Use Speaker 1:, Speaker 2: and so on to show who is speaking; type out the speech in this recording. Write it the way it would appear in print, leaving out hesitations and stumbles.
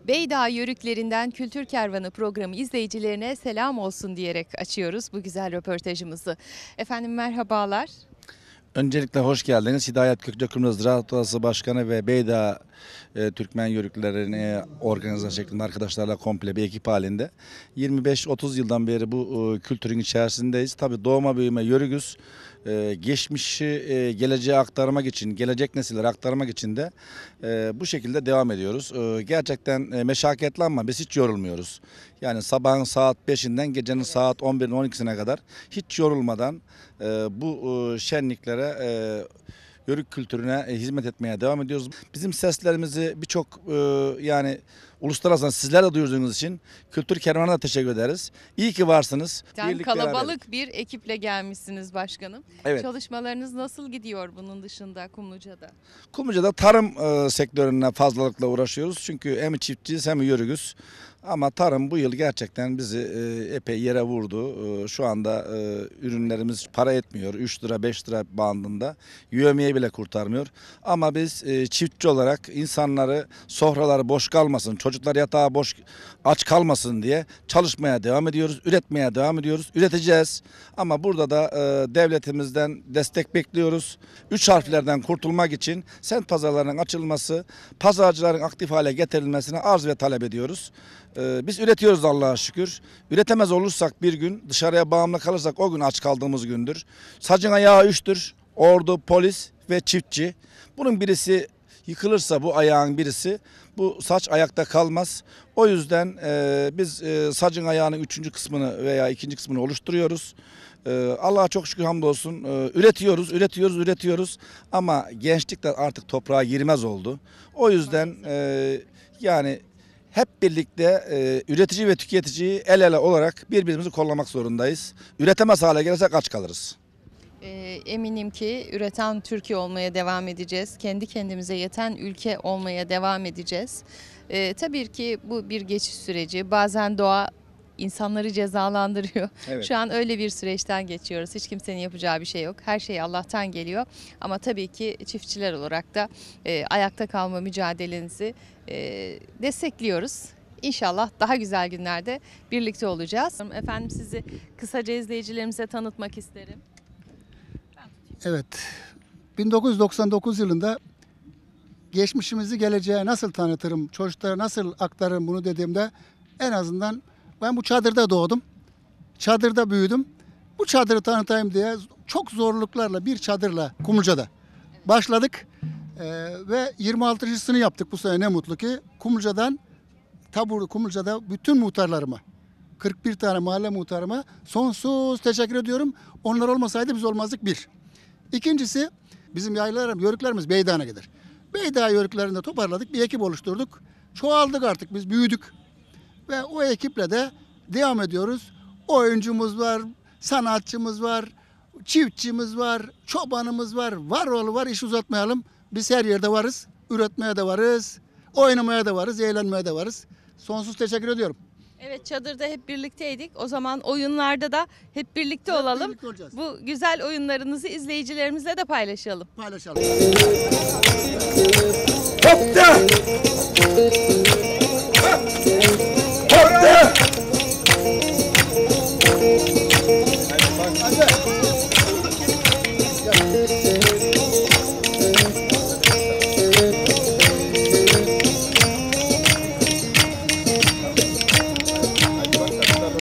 Speaker 1: Beydağ Yörüklerinden Kültür Kervanı programı izleyicilerine selam olsun diyerek açıyoruz bu güzel röportajımızı. Efendim merhabalar.
Speaker 2: Öncelikle hoş geldiniz. Hidayet Kökçe Ziraat Odası Başkanı ve Beydağ Türkmen Yörüklerini organize şeklinde arkadaşlarla komple bir ekip halinde 25-30 yıldan beri bu kültürün içerisindeyiz. Tabii doğma büyüme Yörügüz. Geçmişi geleceğe aktarmak için, gelecek nesillere aktarmak için de bu şekilde devam ediyoruz. Gerçekten meşakkatli ama biz hiç yorulmuyoruz. Yani sabahın saat 5'inden gecenin saat 11'in 12'sine kadar hiç yorulmadan bu şenliklere, Yörük kültürüne hizmet etmeye devam ediyoruz. Bizim seslerimizi birçok yani uluslararası sizler de duyurduğunuz için Kültür Kervanı'na da teşekkür ederiz. İyi ki varsınız. Birlik,
Speaker 1: Kalabalık
Speaker 2: beraberlik.
Speaker 1: bir ekiple gelmişsiniz başkanım.
Speaker 2: Evet.
Speaker 1: Çalışmalarınız nasıl gidiyor bunun dışında Kumluca'da?
Speaker 2: Kumluca'da tarım sektörüne fazlalıkla uğraşıyoruz. Çünkü hem çiftçiyiz hem yörügüz. Ama tarım bu yıl gerçekten bizi epey yere vurdu. Şu anda ürünlerimiz para etmiyor. 3 lira 5 lira bandında. Yövmeye bile kurtarmıyor. Ama biz çiftçi olarak insanları sofraları boş kalmasın, çocuklar yatağa boş aç kalmasın diye çalışmaya devam ediyoruz. Üretmeye devam ediyoruz. Üreteceğiz. Ama burada da devletimizden destek bekliyoruz. 3 harflerden kurtulmak için semt pazarlarının açılması, pazarcıların aktif hale getirilmesini arz ve talep ediyoruz. Biz üretiyoruz Allah'a şükür. Üretemez olursak bir gün, dışarıya bağımlı kalırsak o gün aç kaldığımız gündür. Sacın ayağı üçtür. Ordu, polis ve çiftçi. Bunun birisi yıkılırsa bu ayağın birisi, bu saç ayakta kalmaz. O yüzden biz sacın ayağının 3. kısmını veya 2. kısmını oluşturuyoruz. Allah'a çok şükür hamdolsun üretiyoruz ama gençlik de artık toprağa girmez oldu. O yüzden yani hep birlikte üretici ve tüketiciyi el ele olarak birbirimizi kollamak zorundayız. Üretemez hale gelirsek aç kalırız.
Speaker 1: Eminim ki üreten Türkiye olmaya devam edeceğiz. Kendi kendimize yeten ülke olmaya devam edeceğiz. Tabii ki bu bir geçiş süreci. Bazen doğa insanları cezalandırıyor.
Speaker 2: Evet.
Speaker 1: Şu an öyle bir süreçten geçiyoruz. Hiç kimsenin yapacağı bir şey yok. Her şey Allah'tan geliyor. Ama tabii ki çiftçiler olarak da ayakta kalma mücadelenizi destekliyoruz. İnşallah daha güzel günlerde birlikte olacağız. Efendim sizi kısaca izleyicilerimize tanıtmak isterim.
Speaker 3: Evet, 1999 yılında geçmişimizi geleceğe nasıl tanıtırım, çocuklara nasıl aktarırım bunu dediğimde en azından ben bu çadırda doğdum, çadırda büyüdüm. Bu çadırı tanıtayım diye çok zorluklarla bir çadırla Kumluca'da başladık ve 26.sını yaptık bu sene ne mutlu ki. Kumluca'da bütün muhtarlarıma, 41 tane mahalle muhtarıma sonsuz teşekkür ediyorum. Onlar olmasaydı biz olmazdık bir. İkincisi bizim yörüklerimiz Beydağ'a gider. Beydağ yörüklerinde toparladık, bir ekip oluşturduk. Çoğaldık artık, biz büyüdük. Ve o ekiple de devam ediyoruz. Oyuncumuz var, sanatçımız var, çiftçimiz var, çobanımız var, var oğlu var, iş uzatmayalım. Biz her yerde varız, üretmeye de varız, oynamaya da varız, eğlenmeye de varız. Sonsuz teşekkür ediyorum.
Speaker 1: Evet, çadırda hep birlikteydik. O zaman oyunlarda da hep birlikte olalım.
Speaker 3: birlikte olacağız.
Speaker 1: Bu güzel oyunlarınızı izleyicilerimizle de paylaşalım.
Speaker 3: Paylaşalım.
Speaker 2: Hop da!